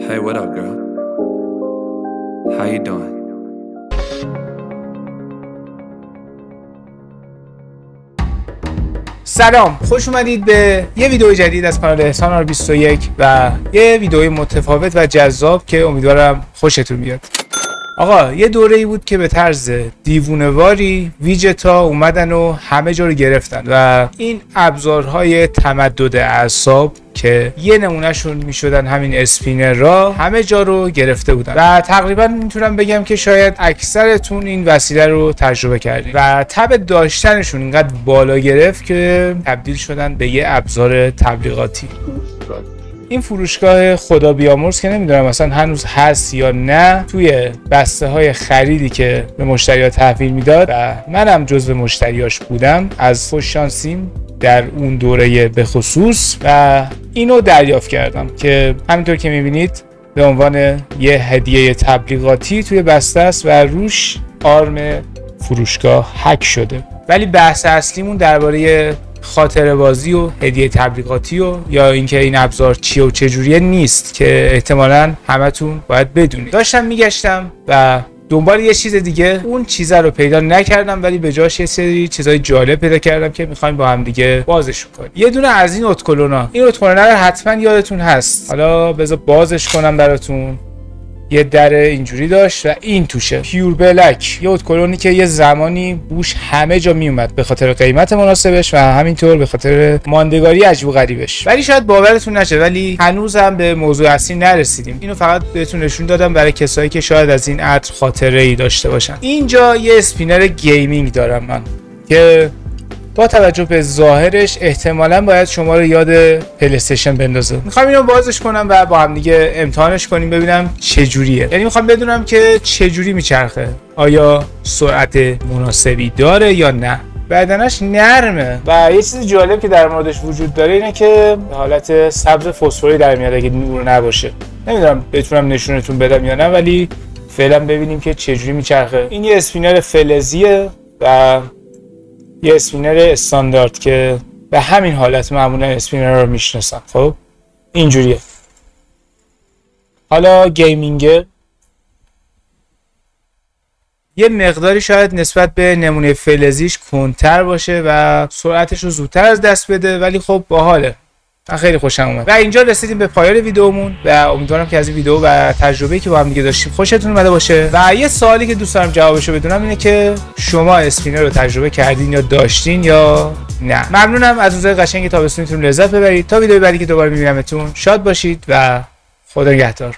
Hey, what up, girl? How you doing? سلام، خوش اومدید به یه ویدیو جدید از کانال احسان R21 و یه ویدیو متفاوت و جذاب که امیدوارم خوشتون بیاد. آقا یه دوره‌ای بود که به طرز دیوونه‌واری ویجتا اومدن و همه جا رو گرفتن و این ابزارهای تمدد اعصاب که یه نمونهشون میشدن همین اسپینر را همه جا رو گرفته بودن و تقریبا میتونم بگم که شاید اکثرتون این وسیله رو تجربه کردید و تب داشتنشون اینقدر بالا گرفت که تبدیل شدن به یه ابزار تبلیغاتی. این فروشگاه خدا بیامرز که نمیدونم مثلا هنوز هست یا نه، توی بسته های خریدی که به مشتری‌ها تحویل میداد و منم جزو مشتریاش بودم از خوششانسیم در اون دوره به خصوص و اینو دریافت کردم که همینطور که میبینید به عنوان یه هدیه تبلیغاتی توی بسته است و روش آرم فروشگاه هک شده. ولی بحث اصلیمون درباره خاطره بازی و هدیه تبلیغاتی و یا اینکه این ابزار چیه و چجوریه نیست که احتمالاً همتون باید بدونید. داشتم میگشتم و دنبال یه چیز دیگه اون چیزا رو پیدا نکردم، ولی به جاش یه سری چیزای جالب پیدا کردم که می‌خوایم با هم دیگه بازش کنیم. یه دونه از این اتکلونا رو حتما یادتون هست. حالا بذار بازش کنم براتون. یه در اینجوری داشت و این توشه پیور بلک، یه اتکلونی که یه زمانی بوش همه جا میومد به خاطر قیمت مناسبش و همینطور به خاطر ماندگاری عجیب و غریبش. ولی شاید باورتون نشه ولی هنوزم به موضوع اصلی نرسیدیم. اینو فقط بهتون نشون دادم برای کسایی که شاید از این عطر خاطره‌ای داشته باشن. اینجا یه اسپینر گیمینگ دارم من که با توجه به ظاهرش احتمالاً باید شما رو یاد پلی استیشن بندازه. میخوام اینو بازش کنم و با هم دیگه امتحانش کنیم ببینم چه جوریه. یعنی میخوام بدونم که چه جوری میچرخه. آیا سرعت مناسبی داره یا نه. بدنش نرمه و یه چیز جالب که در موردش وجود داره اینه که حالت سبز فسفوری در میاد اگه نور نباشه. نمیدونم بتونم نشونتون بدم یا نه، ولی فعلا ببینیم که چه جوری میچرخه. این یه اسپینر فلزیه و یه اسپینر استاندارد که به همین حالت معمولا اسپینر رو میشناسن. خب اینجوریه. حالا گیمینگه یه مقداری شاید نسبت به نمونه فلزیش کندتر باشه و سرعتش رو زودتر از دست بده، ولی خب باحاله. من خیلی خوشم اومد. و اینجا رسیدیم به پایان ویدیومون و امیدوارم که از این ویدیو و تجربه‌ای که با هم دیگه داشتیم خوشتون اومده باشه. و یه سوالی که دوست دارم جوابشو بدونم اینه که شما اسپینر رو تجربه کردین یا داشتین یا نه. ممنونم. از روزهای قشنگ تابستونتون لذت ببرید. تا ویدیو بعدی که دوباره میبینمتون شاد باشید و خدا نگهدار.